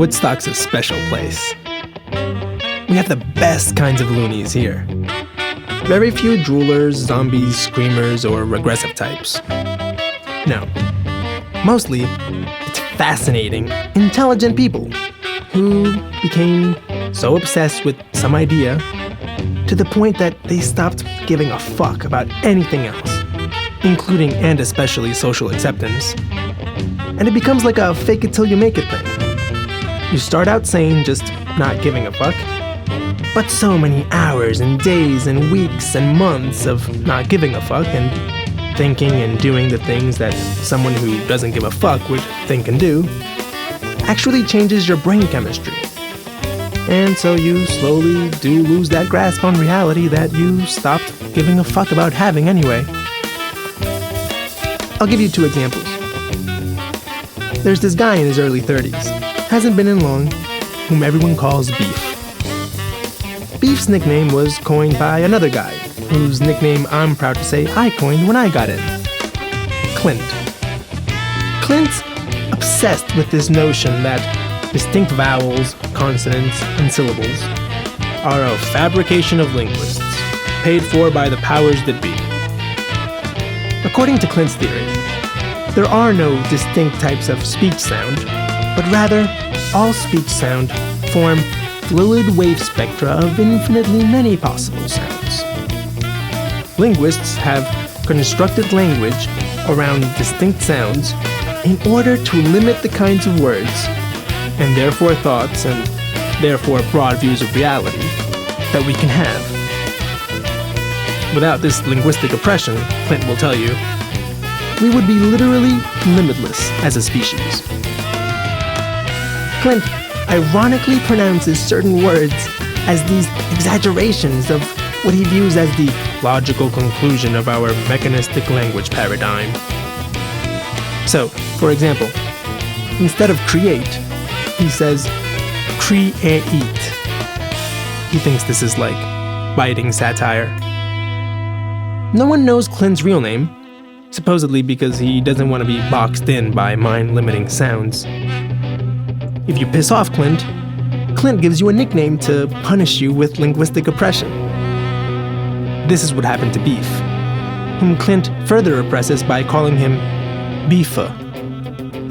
Woodstock's a special place. We have the best kinds of loonies here. Very few droolers, zombies, screamers, or regressive types. No. Mostly, it's fascinating, intelligent people who became so obsessed with some idea to the point that they stopped giving a fuck about anything else, including and especially social acceptance. And it becomes like a fake it till you make it thing. You start out sane, just not giving a fuck, but so many hours and days and weeks and months of not giving a fuck and thinking and doing the things that someone who doesn't give a fuck would think and do actually changes your brain chemistry. And so you slowly do lose that grasp on reality that you stopped giving a fuck about having anyway. I'll give you 2 examples. There's this guy in his early 30s, hasn't been in long, whom everyone calls Beef. Beef's nickname was coined by another guy, whose nickname I'm proud to say I coined when I got in. Clint. Clint's obsessed with this notion that distinct vowels, consonants, and syllables are a fabrication of linguists, paid for by the powers that be. According to Clint's theory, there are no distinct types of speech sound, but rather, all speech sound form fluid wave spectra of infinitely many possible sounds. Linguists have constructed language around distinct sounds in order to limit the kinds of words, and therefore thoughts, and therefore broad views of reality, that we can have. Without this linguistic oppression, Clint will tell you, we would be literally limitless as a species. Clint ironically pronounces certain words as these exaggerations of what he views as the logical conclusion of our mechanistic language paradigm. So, for example, instead of create, he says create. He thinks this is like biting satire. No one knows Clint's real name, supposedly because he doesn't want to be boxed in by mind-limiting sounds. If you piss off Clint, Clint gives you a nickname to punish you with linguistic oppression. This is what happened to Beef, whom Clint further oppresses by calling him Beefa,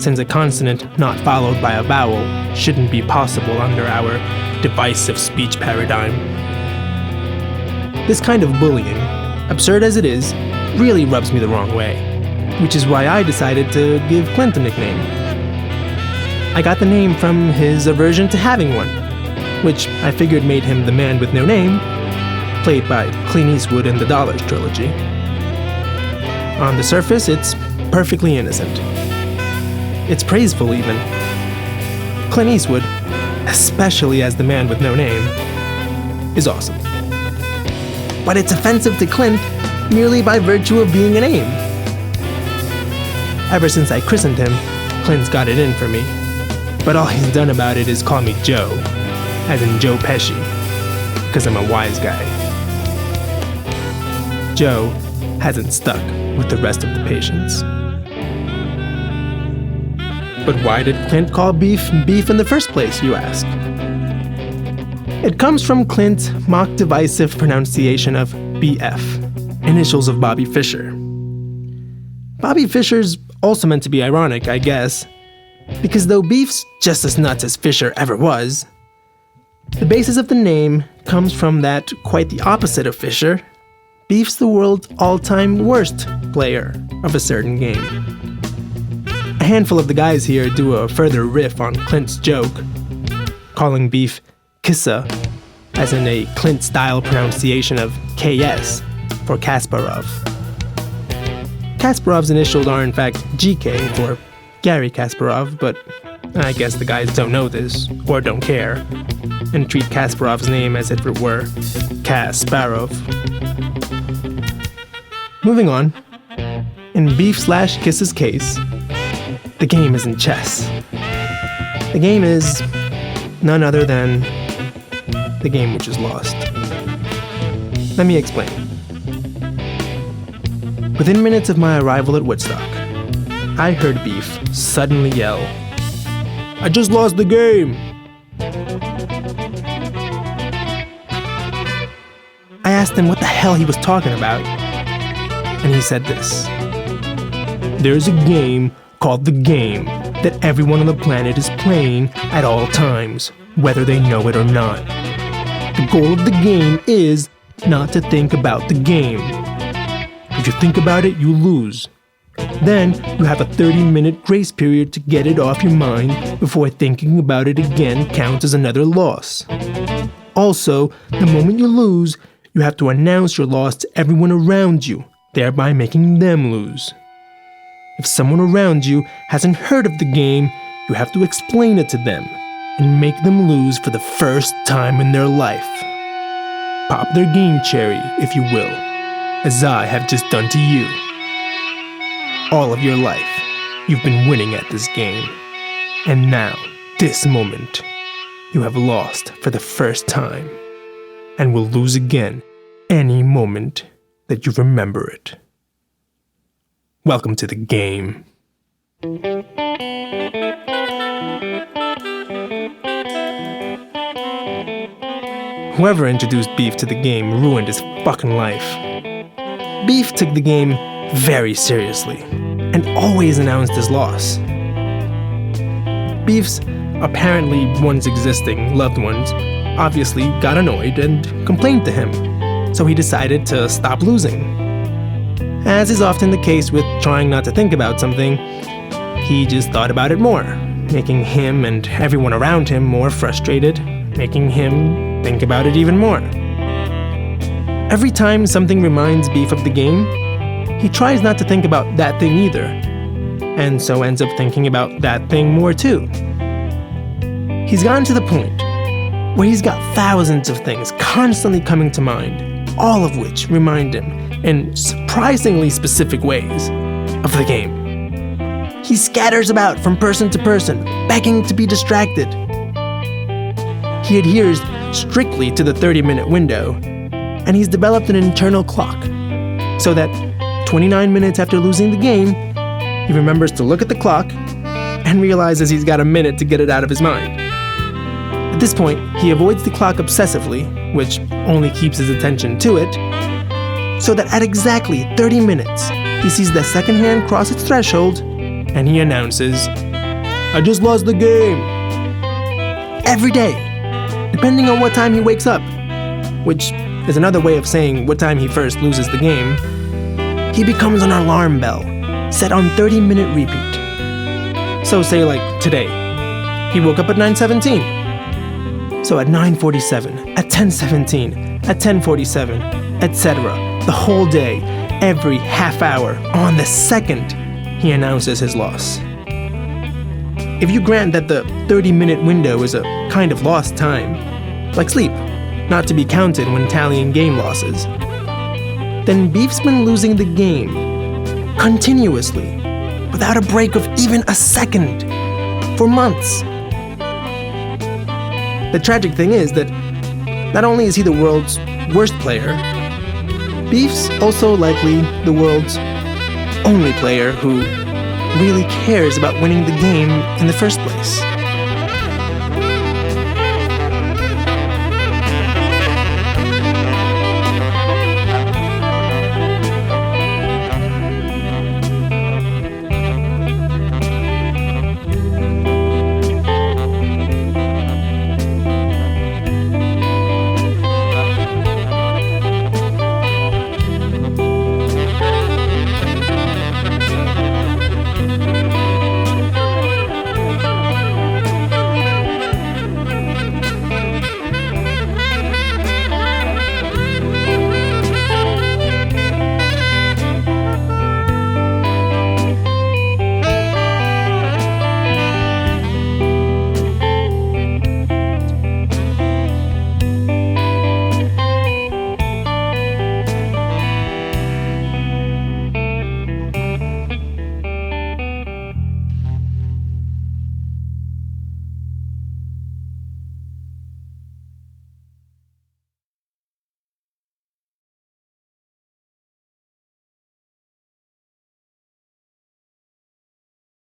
since a consonant not followed by a vowel shouldn't be possible under our divisive speech paradigm. This kind of bullying, absurd as it is, really rubs me the wrong way, which is why I decided to give Clint a nickname. I got the name from his aversion to having one, which I figured made him the man with no name, played by Clint Eastwood in the Dollars trilogy. On the surface, it's perfectly innocent. It's praiseful, even. Clint Eastwood, especially as the man with no name, is awesome. But it's offensive to Clint merely by virtue of being a name. Ever since I christened him, Clint's got it in for me. But all he's done about it is call me Joe, as in Joe Pesci, because I'm a wise guy. Joe hasn't stuck with the rest of the patients. But why did Clint call Beef Beef in the first place, you ask? It comes from Clint's mock divisive pronunciation of BF, initials of Bobby Fischer. Bobby Fischer's also meant to be ironic, I guess, because though Beef's just as nuts as Fischer ever was, the basis of the name comes from that quite the opposite of Fischer. Beef's the world's all-time worst player of a certain game. A handful of the guys here do a further riff on Clint's joke, calling Beef Kissa, as in a Clint-style pronunciation of KS for Kasparov. Kasparov's initials are in fact GK for Gary Kasparov, but I guess the guys don't know this, or don't care, and treat Kasparov's name as if it were Kasparov. Moving on, in Beef/Kiss's case, the game isn't chess. The game is none other than the game which is lost. Let me explain. Within minutes of my arrival at Woodstock, I heard Beef suddenly yell, I just lost the game. I asked him what the hell he was talking about, and he said this. There's a game called the game that everyone on the planet is playing at all times, whether they know it or not. The goal of the game is not to think about the game. If you think about it, you lose. Then you have a 30-minute grace period to get it off your mind before thinking about it again counts as another loss. Also, the moment you lose, you have to announce your loss to everyone around you, thereby making them lose. If someone around you hasn't heard of the game, you have to explain it to them and make them lose for the first time in their life. Pop their game cherry, if you will, as I have just done to you. All of your life, you've been winning at this game. And now, this moment, you have lost for the first time, and will lose again any moment that you remember it. Welcome to the game. Whoever introduced Beef to the game ruined his fucking life. Beef took the game very seriously and always announced his loss. Beef's apparently once existing loved ones obviously got annoyed and complained to him, so he decided to stop losing. As is often the case with trying not to think about something, he just thought about it more, making him and everyone around him more frustrated, making him think about it even more. Every time something reminds Beef of the game, he tries not to think about that thing either, and so ends up thinking about that thing more too. He's gotten to the point where he's got thousands of things constantly coming to mind, all of which remind him, in surprisingly specific ways, of the game. He scatters about from person to person, begging to be distracted. He adheres strictly to the 30-minute window, and he's developed an internal clock, so that 29 minutes after losing the game, he remembers to look at the clock and realizes he's got a minute to get it out of his mind. At this point, he avoids the clock obsessively, which only keeps his attention to it, so that at exactly 30 minutes, he sees the second hand cross its threshold, and he announces, I just lost the game. Every day, depending on what time he wakes up, which is another way of saying what time he first loses the game, he becomes an alarm bell, set on 30-minute repeat. So say like today, he woke up at 9:17. So at 9:47, at 10:17, at 10:47, etc. The whole day, every half hour, on the second, he announces his loss. If you grant that the 30-minute window is a kind of lost time, like sleep, not to be counted when tallying game losses, then Beef's been losing the game continuously, without a break of even a second, for months. The tragic thing is that not only is he the world's worst player, Beef's also likely the world's only player who really cares about winning the game in the first place.